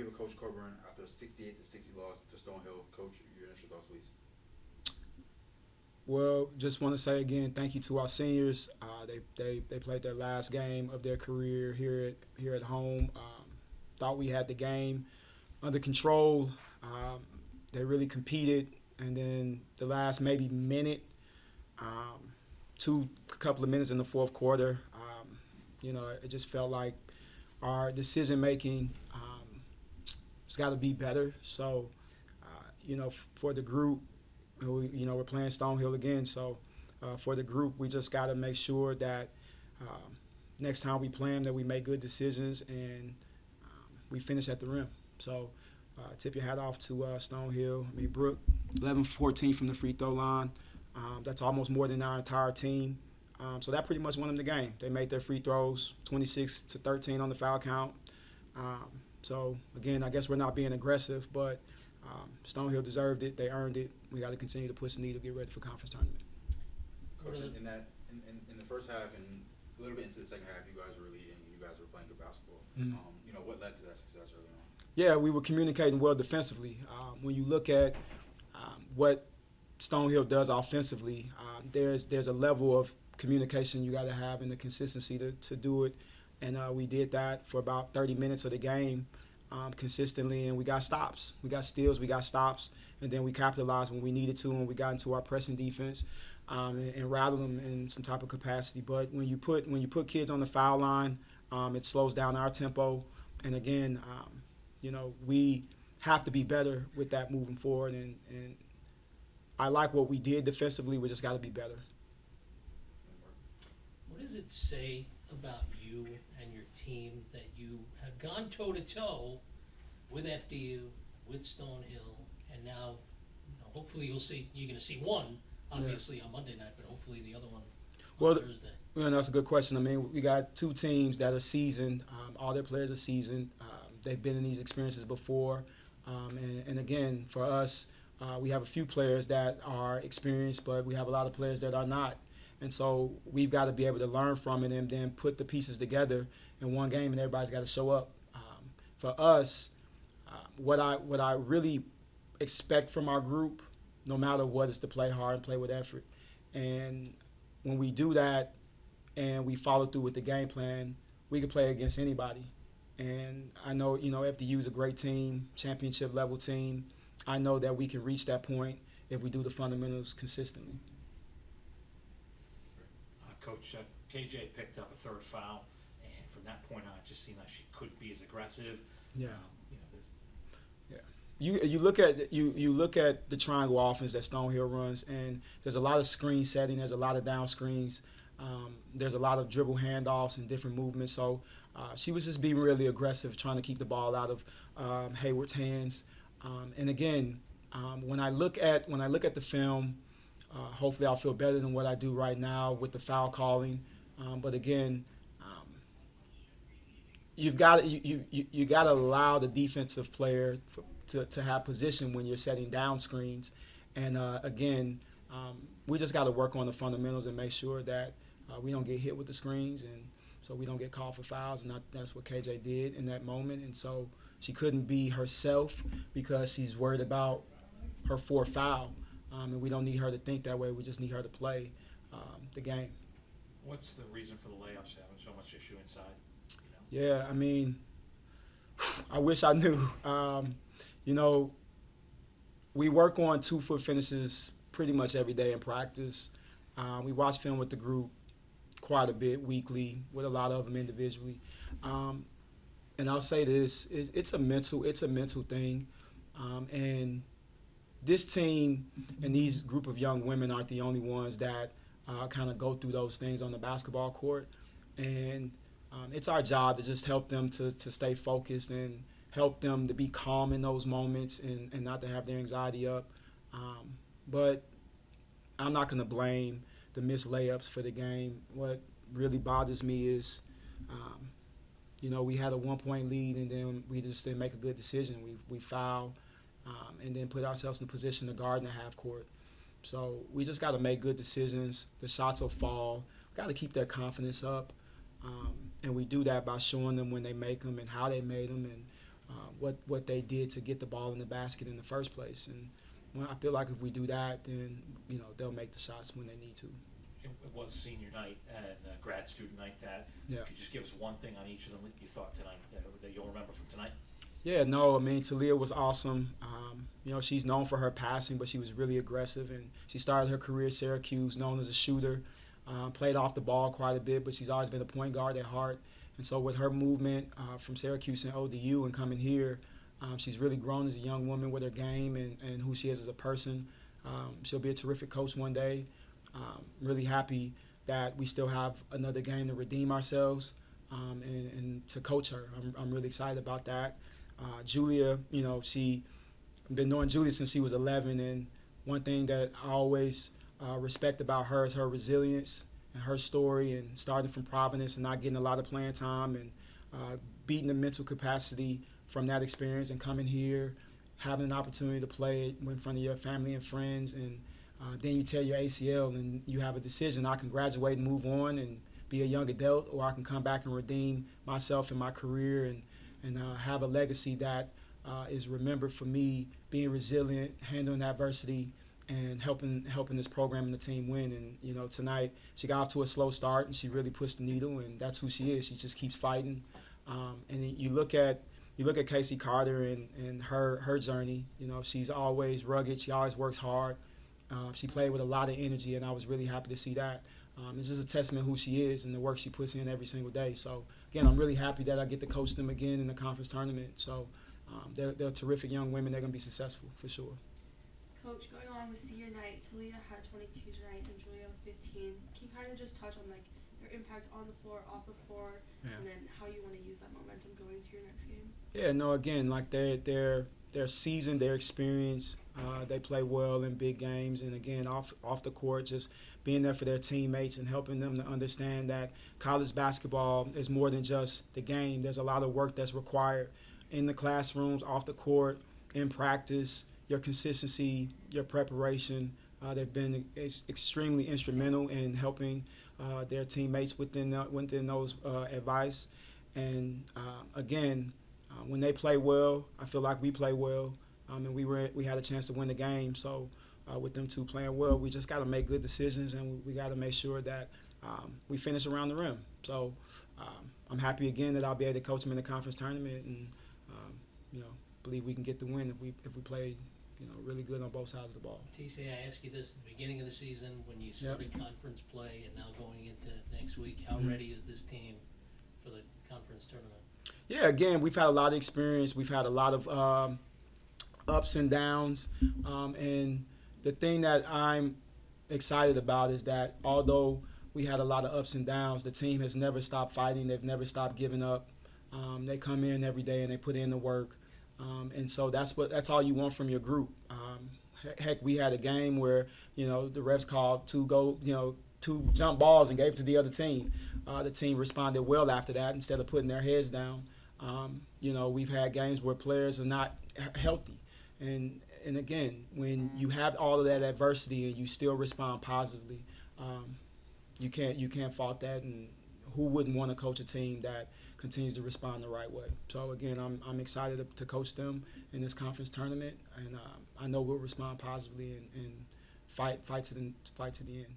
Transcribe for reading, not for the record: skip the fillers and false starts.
with Coach Coburn after a 68-60 loss to Stonehill. Coach, your initial thoughts, please. Well, just want to say again, thank you to our seniors. They played their last game of their career here at home. Thought we had the game under control. They really competed, and then the last maybe minute, couple of minutes in the fourth quarter, it just felt like our decision making has got to be better. So, for the group. We're playing Stonehill again, so for the group, we just got to make sure that next time we play them, that we make good decisions and we finish at the rim. So tip your hat off to Stonehill. I mean, Brooke, 11-14 from the free throw line. That's almost more than our entire team. So that pretty much won them the game. They made their free throws, 26-13 on the foul count. So, again, I guess we're not being aggressive, but Stonehill deserved it. They earned it. We got to continue to push the needle, get ready for conference tournament. Coach, in the first half and a little bit into the second half, you guys were leading. You guys were playing good basketball. Mm-hmm. What led to that success early on? Yeah, we were communicating well defensively. When you look at what Stonehill does offensively, there's a level of communication you got to have and the consistency to do it. And we did that for about 30 minutes of the game. Consistently, and we got stops. We got steals, we got stops, and then we capitalized when we needed to, and we got into our pressing defense and rattled them in some type of capacity. But when you put kids on the foul line, it slows down our tempo. And again, we have to be better with that moving forward. And I like what we did defensively. We just got to be better. What does it say about you and your team that you have gone toe-to-toe with FDU, with Stonehill, and now hopefully you're going to see one, obviously, on Monday night, but hopefully the other one on Thursday? Well, that's a good question. I mean, we got two teams that are seasoned. All their players are seasoned. They've been in these experiences before. And again, for us, we have a few players that are experienced, but we have a lot of players that are not. And so we've got to be able to learn from it and then put the pieces together in one game, and everybody's got to show up. For us, what I really expect from our group, no matter what, is to play hard and play with effort. And when we do that and we follow through with the game plan, we can play against anybody. And I know, FDU is a great team, championship level team. I know that we can reach that point if we do the fundamentals consistently. Coach, KJ picked up a third foul, and from that point on, it just seemed like she couldn't be as aggressive. Yeah. You look at the triangle offense that Stonehill runs, and there's a lot of screen setting. There's a lot of down screens. There's a lot of dribble handoffs and different movements. So she was just being really aggressive, trying to keep the ball out of Hayward's hands. And again, when I look at the film. Hopefully I'll feel better than what I do right now with the foul calling. But again, you got to allow the defensive player to have position when you're setting down screens. And again, we just got to work on the fundamentals and make sure that we don't get hit with the screens, and so we don't get called for fouls. And that's what KJ did in that moment. And so she couldn't be herself because she's worried about her fourth foul. And we don't need her to think that way. We just need her to play the game. What's the reason for the layups having so much issue inside? Yeah, I mean, I wish I knew. We work on 2-foot finishes pretty much every day in practice. We watch film with the group quite a bit weekly, with a lot of them individually. And I'll say this: it's a mental thing, and this team and these group of young women aren't the only ones that kind of go through those things on the basketball court. And it's our job to just help them to stay focused and help them to be calm in those moments and not to have their anxiety up. But I'm not going to blame the missed layups for the game. What really bothers me is, we had a 1-point lead and then we just didn't make a good decision. We fouled. And then put ourselves in a position to guard in the half court. So we just got to make good decisions. The shots will fall. We've got to keep their confidence up. And we do that by showing them when they make them and how they made them. what they did to get the ball in the basket in the first place. And I feel like if we do that, then they'll make the shots when they need to. It was senior night and grad student night. Yeah. Could you just give us one thing on each of them that you thought tonight that you'll remember from tonight? Yeah, no, I mean, Talia was awesome. She's known for her passing, but she was really aggressive, and she started her career at Syracuse, known as a shooter, played off the ball quite a bit, but she's always been a point guard at heart. And so with her movement from Syracuse and ODU and coming here, she's really grown as a young woman with her game and who she is as a person. She'll be a terrific coach one day. Really happy that we still have another game to redeem ourselves and to coach her. I'm really excited about that. Julia, she been knowing Julia since she was 11, and one thing that I always respect about her is her resilience and her story, and starting from Providence and not getting a lot of playing time and beating the mental capacity from that experience and coming here, having an opportunity to play in front of your family and friends, and then you tear your ACL and you have a decision. I can graduate and move on and be a young adult, or I can come back and redeem myself and my career and have a legacy that is remembered for me being resilient, handling adversity, and helping this program and the team win. And tonight she got off to a slow start, and she really pushed the needle, and that's who she is. She just keeps fighting. And you look at Casey Carter and her journey. She's always rugged. She always works hard. She played with a lot of energy, and I was really happy to see that. It's just a testament who she is and the work she puts in every single day. So, again, I'm really happy that I get to coach them again in the conference tournament. So they're terrific young women. They're going to be successful for sure. Coach, going on with senior night, Talia had 22 tonight and Julia 15. Can you kind of just touch on their impact on the floor, off the floor, and then how you want to use that momentum going to your next game? Yeah, no, again, they're seasoned, they're experienced. They play well in big games, and again, off the court, just being there for their teammates and helping them to understand that college basketball is more than just the game. There's a lot of work that's required in the classrooms, off the court, in practice, your consistency, your preparation. They've been extremely instrumental in helping their teammates within those advice. And again, when they play well, I feel like we play well, and we had a chance to win the game. So with them two playing well, we just got to make good decisions, and we got to make sure that we finish around the rim. So I'm happy again that I'll be able to coach them in the conference tournament, and believe we can get the win if we play really good on both sides of the ball. TC, I asked you this at the beginning of the season when you started conference play, and now going into next week. How ready is this team for the conference tournament? Yeah, again, we've had a lot of experience. We've had a lot of ups and downs. And the thing that I'm excited about is that although we had a lot of ups and downs, the team has never stopped fighting. They've never stopped giving up. They come in every day and they put in the work. And so that's all you want from your group. Heck, we had a game where, the refs called two jump balls and gave it to the other team. The team responded well after that instead of putting their heads down. We've had games where players are not healthy. And again, when you have all of that adversity and you still respond positively, you can't fault that. And who wouldn't want to coach a team that continues to respond the right way? So again, I'm excited to coach them in this conference tournament, and I know we'll respond positively and fight to the end.